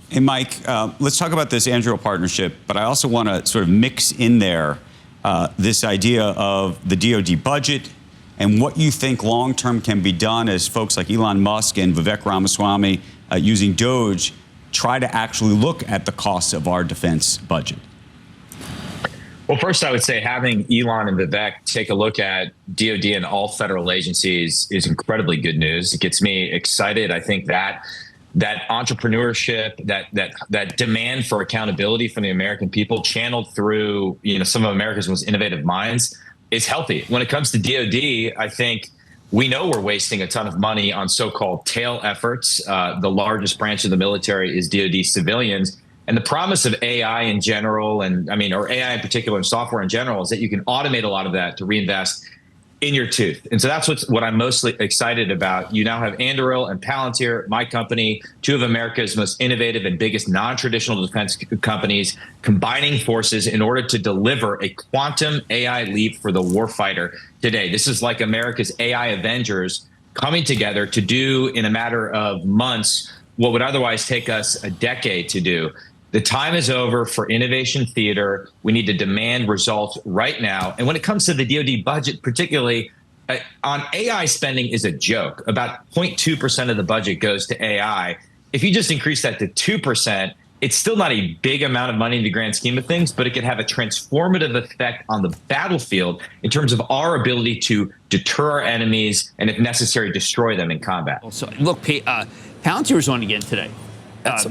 Hey, Mike, let's talk about this Anduril partnership, but I also want to sort of mix in there this idea of the DoD budget and what you think long-term can be done as folks like Elon Musk and Vivek Ramaswamy using Doge try to actually look at the costs of our defense budget. Well, first, I would say having Elon and Vivek take a look at DoD and all federal agencies is incredibly good news. It gets me excited. I think that entrepreneurship, that demand for accountability from the American people, channeled through some of America's most innovative minds, is healthy. When it comes to DoD, I think we know we're wasting a ton of money on so-called tail efforts. The largest branch of the military is DoD civilians. And the promise of AI in general, or AI in particular and software in general, is that you can automate a lot of that to reinvest in your tooth. And so that's what I'm mostly excited about. You now have Anduril and Palantir, my company, two of America's most innovative and biggest non-traditional defense companies, combining forces in order to deliver a quantum AI leap for the warfighter today. This is like America's AI Avengers coming together to do in a matter of months what would otherwise take us a decade to do. The time is over for innovation theater. We need to demand results right now. And when it comes to the DoD budget, particularly on AI spending is a joke. About 0.2% of the budget goes to AI. If you just increase that to 2%, it's still not a big amount of money in the grand scheme of things, but it could have a transformative effect on the battlefield in terms of our ability to deter our enemies and, if necessary, destroy them in combat. So, look, Palantir is on again today.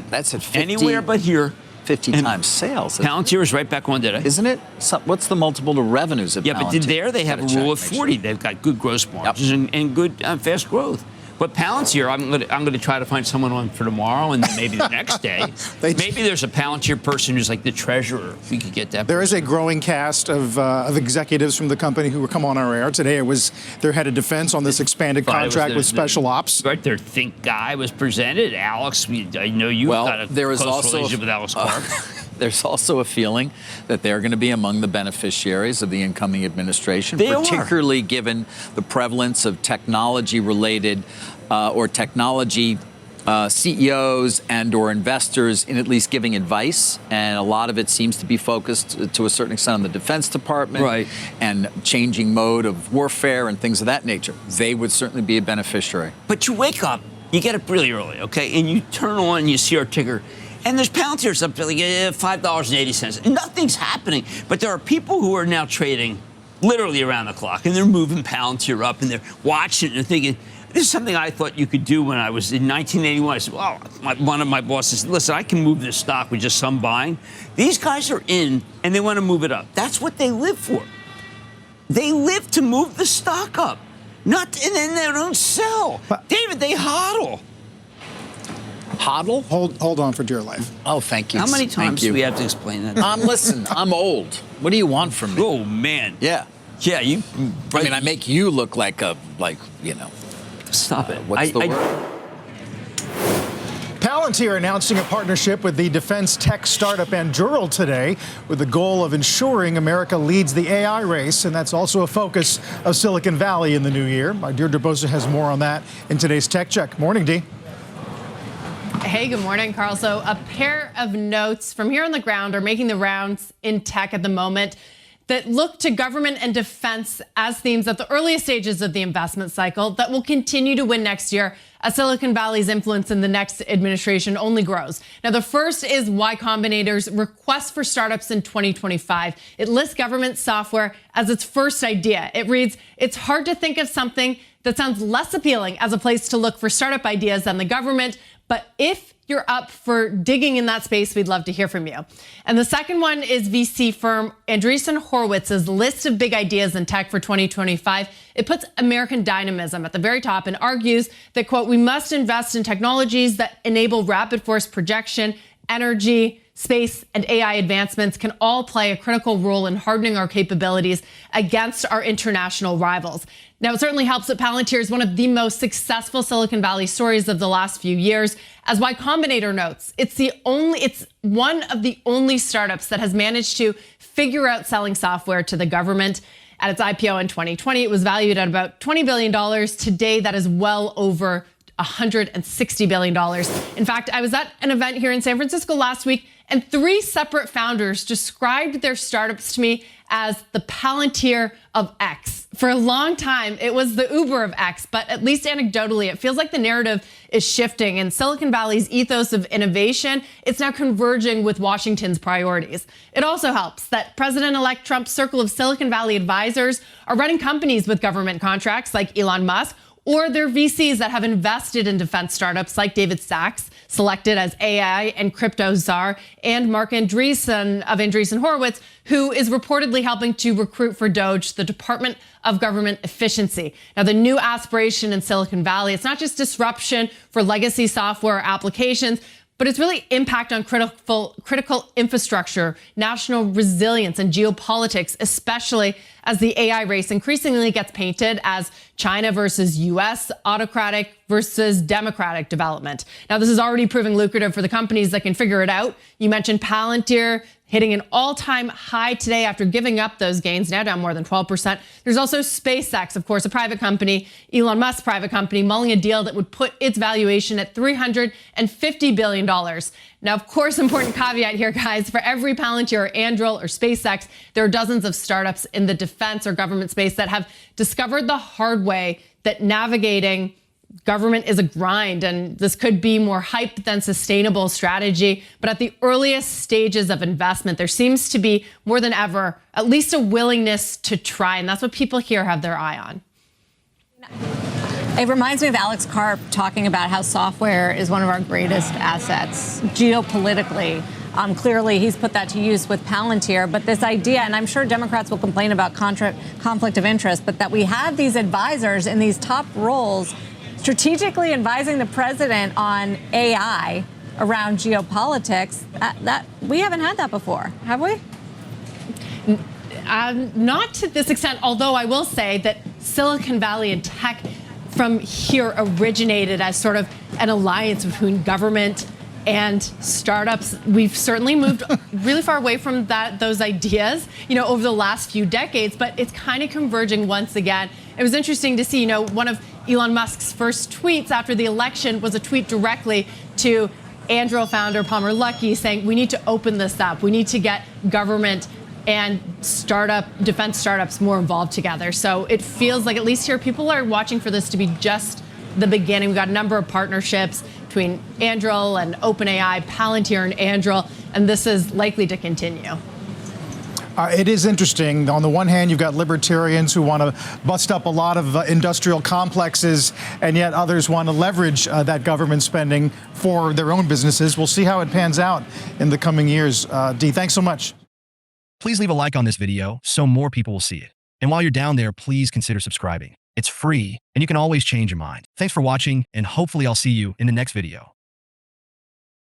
That's at 50, anywhere but here. 50 times sales. Palantir is right back on today. Isn't it? What's the multiple to revenues of Palantir? Yeah, but there they have a rule of 40. They've got good gross margins and good fast growth. But Palantir, I'm going to try to find someone on for tomorrow and then maybe the next day. Maybe there's a Palantir person who's like the treasurer. If we could get that. There is a growing cast of executives from the company who will come on our air. Today it was their head of defense on this expanded contract with Special Ops. Right, their Think guy was presented. Alex, I know you've got a close relationship with Alex Karp. There's also a feeling that they're going to be among the beneficiaries of the incoming administration, particularly given the prevalence of technology-related or technology CEOs and or investors in at least giving advice. And a lot of it seems to be focused to a certain extent on the Defense Department and changing mode of warfare and things of that nature. They would certainly be a beneficiary. But you wake up, you get up really early, okay, and you turn on and you see our ticker. And there's Palantir's up to like $5.80. Nothing's happening. But there are people who are now trading literally around the clock, and they're moving Palantir up, and they're watching and they're thinking, this is something I thought you could do when I was in 1981. I said, well, one of my bosses said, listen, I can move this stock with just some buying. These guys are in, and they want to move it up. That's what they live for. They live to move the stock up, and then they don't sell. David, they hodl. Hodl? Hold on for dear life. Oh, thank you. How many times do we have to explain that? Listen, I'm old. What do you want from me? Oh, man. Yeah. Yeah, you... I mean, I make you look like Stop it. What's the word? Palantir announcing a partnership with the defense tech startup Anduril today with the goal of ensuring America leads the AI race, and that's also a focus of Silicon Valley in the new year. My Deirdre Bosa has more on that in today's Tech Check. Morning, Dee. Hey, good morning, Carl. So a pair of notes from here on the ground are making the rounds in tech at the moment that look to government and defense as themes at the earliest stages of the investment cycle that will continue to win next year as Silicon Valley's influence in the next administration only grows. Now, the first is Y Combinator's request for startups in 2025. It lists government software as its first idea. It reads, it's hard to think of something that sounds less appealing as a place to look for startup ideas than the government. But if you're up for digging in that space, we'd love to hear from you. And the second one is VC firm Andreessen Horowitz's list of big ideas in tech for 2025. It puts American dynamism at the very top and argues that, quote, we must invest in technologies that enable rapid force projection, energy, space, and AI advancements can all play a critical role in hardening our capabilities against our international rivals. Now, it certainly helps that Palantir is one of the most successful Silicon Valley stories of the last few years. As Y Combinator notes, it's one of the only startups that has managed to figure out selling software to the government. At its IPO in 2020, it was valued at about $20 billion. Today, that is well over $160 billion. In fact, I was at an event here in San Francisco last week, and 3 separate founders described their startups to me as the Palantir of X. For a long time, it was the Uber of X, but at least anecdotally, it feels like the narrative is shifting, and Silicon Valley's ethos of innovation, it's now converging with Washington's priorities. It also helps that President-elect Trump's circle of Silicon Valley advisors are running companies with government contracts like Elon Musk, or they're VCs that have invested in defense startups like David Sachs, selected as AI and crypto czar, and Mark Andreessen of Andreessen Horowitz, who is reportedly helping to recruit for DOGE, the Department of Government Efficiency. Now, the new aspiration in Silicon Valley, it's not just disruption for legacy software applications, but it's really impact on critical infrastructure, national resilience, and geopolitics, especially as the AI race increasingly gets painted as China versus US, autocratic versus democratic development. Now, this is already proving lucrative for the companies that can figure it out. You mentioned Palantir hitting an all-time high today after giving up those gains, now down more than 12%. There's also SpaceX, of course, a private company, Elon Musk's private company, mulling a deal that would put its valuation at $350 billion. Now, of course, important caveat here, guys, for every Palantir or Anduril or SpaceX, there are dozens of startups in the defense or government space that have discovered the hard way that navigating government is a grind, and this could be more hype than sustainable strategy. But at the earliest stages of investment, there seems to be more than ever at least a willingness to try, and that's what people here have their eye on. It reminds me of Alex Karp talking about how software is one of our greatest assets geopolitically. Clearly, he's put that to use with Palantir. But this idea, and I'm sure Democrats will complain about conflict of interest, but that we have these advisors in these top roles strategically advising the president on AI around geopolitics, that we haven't had that before, have we? Not to this extent, although I will say that Silicon Valley and tech from here originated as sort of an alliance between government and startups. We've certainly moved really far away from those ideas, over the last few decades, but it's kind of converging once again. It was interesting to see, one of Elon Musk's first tweets after the election was a tweet directly to Anduril founder Palmer Luckey saying, we need to open this up. We need to get government and defense startups more involved together. So it feels like, at least here, people are watching for this to be just the beginning. We've got a number of partnerships between Anduril and OpenAI, Palantir and Anduril, and this is likely to continue. It is interesting. On the one hand, you've got libertarians who want to bust up a lot of industrial complexes, and yet others want to leverage that government spending for their own businesses. We'll see how it pans out in the coming years. Dee, thanks so much. Please leave a like on this video so more people will see it. And while you're down there, please consider subscribing. It's free, and you can always change your mind. Thanks for watching, and hopefully I'll see you in the next video.